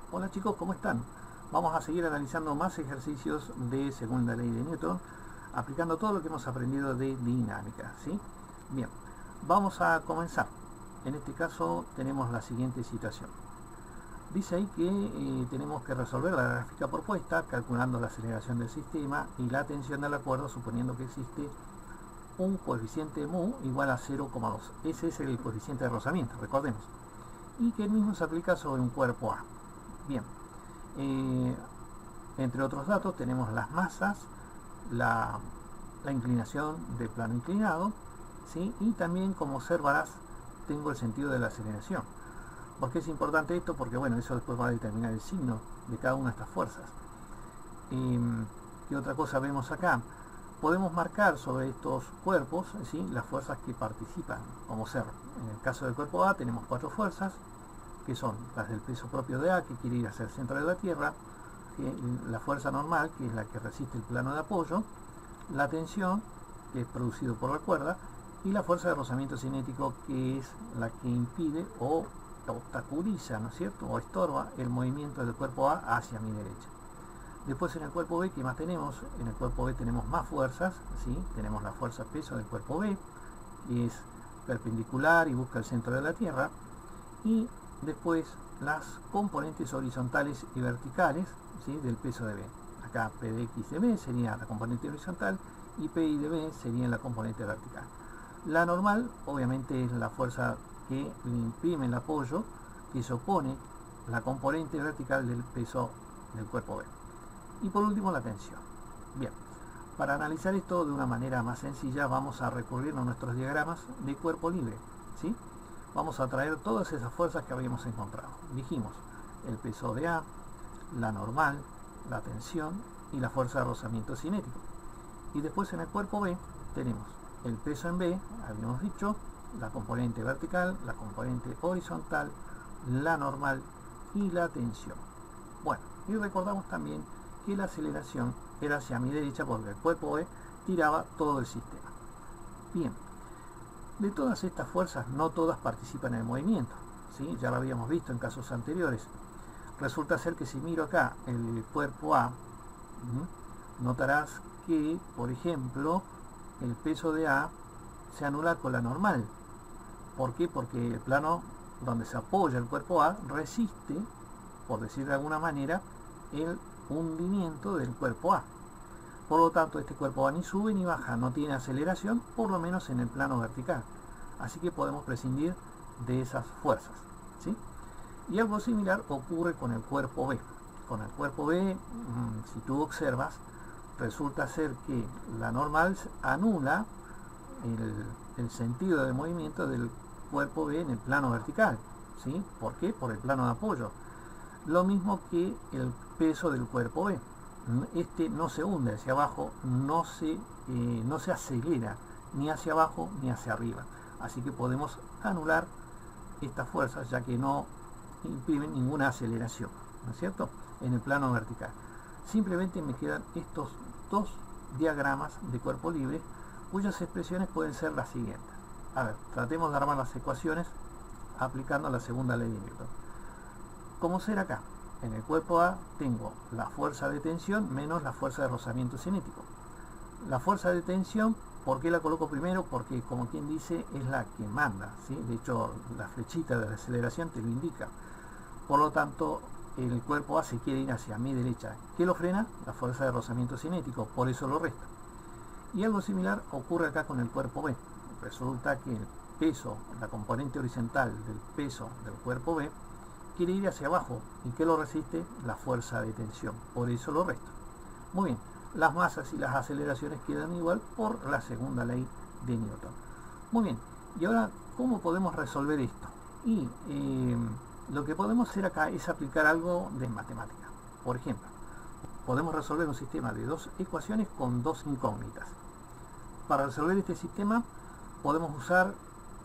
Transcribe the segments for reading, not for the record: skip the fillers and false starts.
Hola chicos, ¿cómo están? Vamos a seguir analizando más ejercicios de segunda ley de Newton, aplicando todo lo que hemos aprendido de dinámica, ¿sí? Bien, vamos a comenzar. En este caso tenemos la siguiente situación. Dice ahí que tenemos que resolver la gráfica propuesta, calculando la aceleración del sistema y la tensión del acuerdo, suponiendo que existe un coeficiente mu igual a 0,2. Ese es el coeficiente de rozamiento, recordemos. Y que el mismo se aplica sobre un cuerpo A. Bien, entre otros datos tenemos las masas, la inclinación de plano inclinado, ¿sí? Y también, como observarás, tengo el sentido de la aceleración. ¿Por qué es importante esto? Porque bueno, eso después va a determinar el signo de cada una de estas fuerzas. ¿Qué otra cosa vemos acá? Podemos marcar sobre estos cuerpos, ¿sí?, las fuerzas que participan, como observa. En el caso del cuerpo A tenemos 4 fuerzas, que son las del peso propio de A, que quiere ir hacia el centro de la Tierra, la fuerza normal, que es la que resiste el plano de apoyo, la tensión, que es producido por la cuerda, y la fuerza de rozamiento cinético, que es la que impide o obstaculiza, ¿no es cierto?, o estorba el movimiento del cuerpo A hacia mi derecha. Después, en el cuerpo B, ¿qué más tenemos? En el cuerpo B tenemos más fuerzas, ¿sí? Tenemos la fuerza peso del cuerpo B, que es perpendicular y busca el centro de la Tierra, y después las componentes horizontales y verticales, ¿sí?, del peso de B. Acá P de X de B sería la componente horizontal y PI de B sería la componente vertical. La normal, obviamente, es la fuerza que le imprime el apoyo, que se opone la componente vertical del peso del cuerpo B. Y por último, la tensión. Bien, para analizar esto de una manera más sencilla, vamos a recurrir a nuestros diagramas de cuerpo libre, ¿sí? Vamos a traer todas esas fuerzas que habíamos encontrado. Dijimos el peso de A, la normal, la tensión y la fuerza de rozamiento cinético. Y después, en el cuerpo B tenemos el peso en B, habíamos dicho, la componente vertical, la componente horizontal, la normal y la tensión. Bueno, y recordamos también que la aceleración era hacia mi derecha porque el cuerpo B tiraba todo el sistema. Bien, de todas estas fuerzas, no todas participan en el movimiento, ¿sí? Ya lo habíamos visto en casos anteriores. Resulta ser que si miro acá el cuerpo A, notarás que, por ejemplo, el peso de A se anula con la normal. ¿Por qué? Porque el plano donde se apoya el cuerpo A resiste, por decir de alguna manera, el hundimiento del cuerpo A. Por lo tanto, este cuerpo A ni sube ni baja, no tiene aceleración, por lo menos en el plano vertical. Así que podemos prescindir de esas fuerzas, ¿sí? Y algo similar ocurre con el cuerpo B. Con el cuerpo B, si tú observas, resulta ser que la normal anula el sentido de movimiento del cuerpo B en el plano vertical, ¿sí? ¿Por qué? Por el plano de apoyo. Lo mismo que el peso del cuerpo B. Este no se hunde hacia abajo, no se acelera ni hacia abajo ni hacia arriba. Así que podemos anular estas fuerzas, ya que no imprimen ninguna aceleración, ¿no es cierto?, en el plano vertical. Simplemente me quedan estos dos diagramas de cuerpo libre, cuyas expresiones pueden ser las siguientes. A ver, tratemos de armar las ecuaciones aplicando la segunda ley de Newton. Como será acá, en el cuerpo A tengo la fuerza de tensión menos la fuerza de rozamiento cinético. La fuerza de tensión, ¿por qué la coloco primero? Porque, como quien dice, es la que manda, ¿sí? De hecho, la flechita de la aceleración te lo indica. Por lo tanto, el cuerpo A se quiere ir hacia mi derecha. ¿Qué lo frena? La fuerza de rozamiento cinético, por eso lo resta. Y algo similar ocurre acá con el cuerpo B. Resulta que el peso, la componente horizontal del peso del cuerpo B, quiere ir hacia abajo. ¿Y qué lo resiste? La fuerza de tensión, por eso lo resta. Muy bien, las masas y las aceleraciones quedan igual por la segunda ley de Newton. Muy bien, y ahora, ¿cómo podemos resolver esto? Y lo que podemos hacer acá es aplicar algo de matemática. Por ejemplo, podemos resolver un sistema de dos ecuaciones con dos incógnitas. Para resolver este sistema podemos usar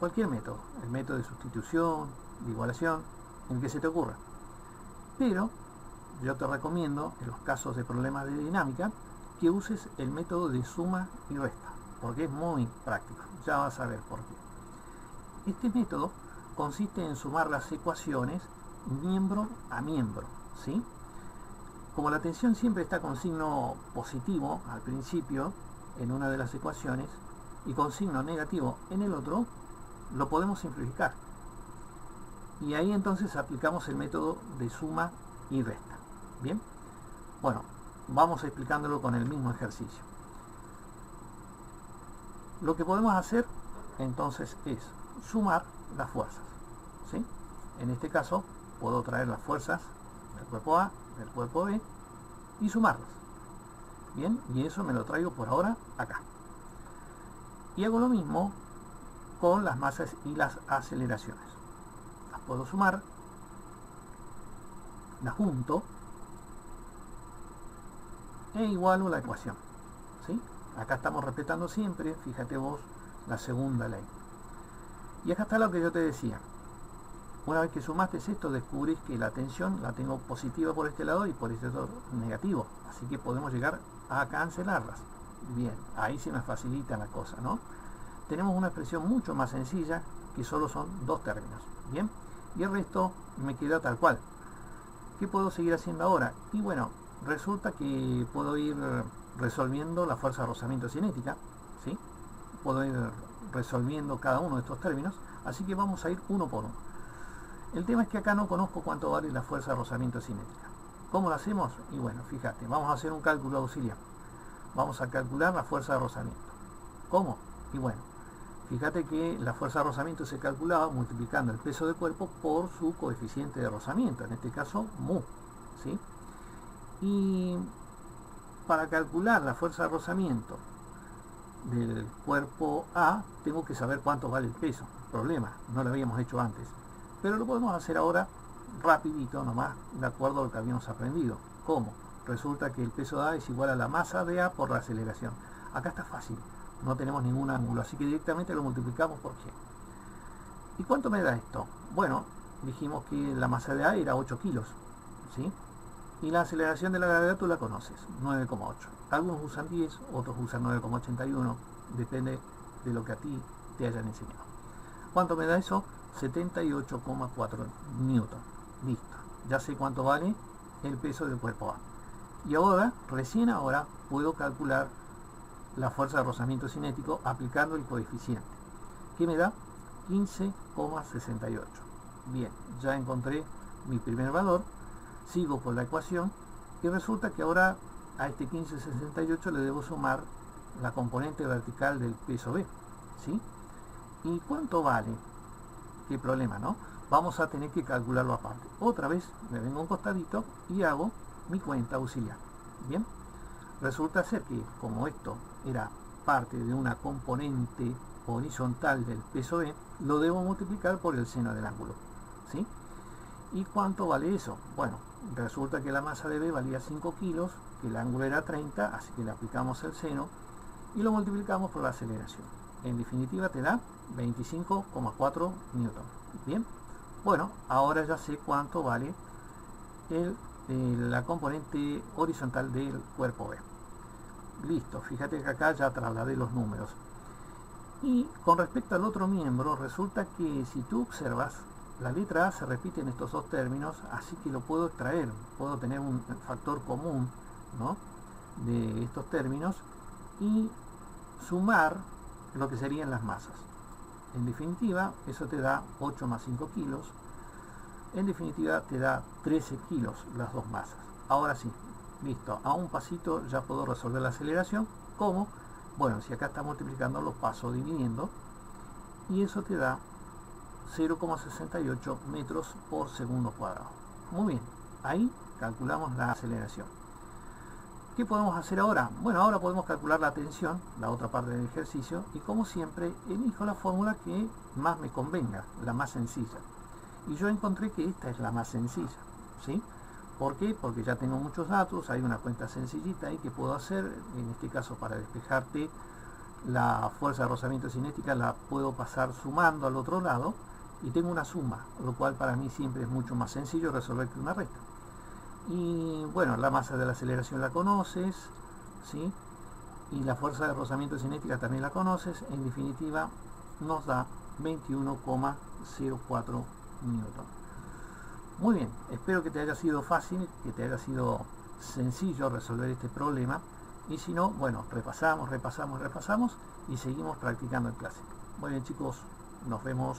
cualquier método, el método de sustitución, de igualación, el que se te ocurra. Pero yo te recomiendo, en los casos de problemas de dinámica, que uses el método de suma y resta, porque es muy práctico. Ya vas a ver por qué. Este método consiste en sumar las ecuaciones miembro a miembro, ¿sí? Como la tensión siempre está con signo positivo al principio en una de las ecuaciones y con signo negativo en el otro, lo podemos simplificar. Y ahí entonces aplicamos el método de suma y resta. Bien, bueno, vamos explicándolo con el mismo ejercicio. Lo que podemos hacer entonces es sumar las fuerzas, ¿sí? En este caso puedo traer las fuerzas del cuerpo A, del cuerpo B y sumarlas. Bien, y eso me lo traigo por ahora acá. Y hago lo mismo con las masas y las aceleraciones. Las puedo sumar, las junto e igualo la ecuación, ¿sí? Acá estamos respetando siempre, fíjate vos, la segunda ley. Y acá está lo que yo te decía. Una vez que sumaste esto, descubrís que la tensión la tengo positiva por este lado y por este lado negativo. Así que podemos llegar a cancelarlas. Bien, ahí se me facilita la cosa, ¿no? Tenemos una expresión mucho más sencilla que solo son dos términos. Bien, y el resto me queda tal cual. ¿Qué puedo seguir haciendo ahora? Y bueno, resulta que puedo ir resolviendo la fuerza de rozamiento cinética, ¿sí? Puedo ir resolviendo cada uno de estos términos, así que vamos a ir uno por uno. El tema es que acá no conozco cuánto vale la fuerza de rozamiento cinética. ¿Cómo lo hacemos? Y bueno, fíjate, vamos a hacer un cálculo auxiliar. Vamos a calcular la fuerza de rozamiento. ¿Cómo? Y bueno, fíjate que la fuerza de rozamiento se calculaba multiplicando el peso del cuerpo por su coeficiente de rozamiento, en este caso mu, ¿sí? Y para calcular la fuerza de rozamiento del cuerpo A, tengo que saber cuánto vale el peso. Problema, no lo habíamos hecho antes. Pero lo podemos hacer ahora rapidito nomás, de acuerdo a lo que habíamos aprendido. ¿Cómo? Resulta que el peso de A es igual a la masa de A por la aceleración. Acá está fácil, no tenemos ningún ángulo, así que directamente lo multiplicamos por G. ¿Y cuánto me da esto? Bueno, dijimos que la masa de A era 8 kilos, ¿sí? Y la aceleración de la gravedad tú la conoces, 9,8. Algunos usan 10, otros usan 9,81, depende de lo que a ti te hayan enseñado. ¿Cuánto me da eso? 78,4 newton. Listo, ya sé cuánto vale el peso del cuerpo A. Y ahora, recién ahora, puedo calcular la fuerza de rozamiento cinético aplicando el coeficiente, que me da 15,68. Bien, ya encontré mi primer valor, sigo por la ecuación y resulta que ahora a este 15,68 le debo sumar la componente vertical del peso B, ¿sí? ¿Y cuánto vale? Qué problema, ¿no? Vamos a tener que calcularlo aparte. Otra vez me vengo a un costadito y hago mi cuenta auxiliar. Bien, resulta ser que como esto era parte de una componente horizontal del peso B, lo debo multiplicar por el seno del ángulo, ¿sí? ¿Y cuánto vale eso? Bueno, resulta que la masa de B valía 5 kilos, que el ángulo era 30, así que le aplicamos el seno y lo multiplicamos por la aceleración. En definitiva te da 25,4 newton. Bien, bueno, ahora ya sé cuánto vale la componente horizontal del cuerpo B. Listo, fíjate que acá ya trasladé los números. Y con respecto al otro miembro, resulta que si tú observas, la letra A se repite en estos dos términos, así que lo puedo extraer, puedo tener un factor común, ¿no?, de estos términos y sumar lo que serían las masas. En definitiva, eso te da 8 más 5 kilos. En definitiva, te da 13 kilos las dos masas. Ahora sí, listo, a un pasito ya puedo resolver la aceleración. ¿Cómo? Bueno, si acá está multiplicando, lo paso dividiendo y eso te da 0,68 metros por segundo cuadrado. Muy bien, ahí calculamos la aceleración. ¿Qué podemos hacer ahora? Bueno, ahora podemos calcular la tensión, la otra parte del ejercicio, y como siempre, elijo la fórmula que más me convenga, la más sencilla. Y yo encontré que esta es la más sencilla, ¿sí? ¿Por qué? Porque ya tengo muchos datos, hay una cuenta sencillita ahí que puedo hacer, en este caso para despejarte la fuerza de rozamiento cinética la puedo pasar sumando al otro lado, y tengo una suma, lo cual para mí siempre es mucho más sencillo resolver que una resta. Y bueno, la masa de la aceleración la conoces, ¿sí? Y la fuerza de rozamiento cinética también la conoces. En definitiva, nos da 21,04 newton. Muy bien, espero que te haya sido fácil, que te haya sido sencillo resolver este problema, y si no, bueno, repasamos y seguimos practicando en clase. Muy bien chicos, nos vemos.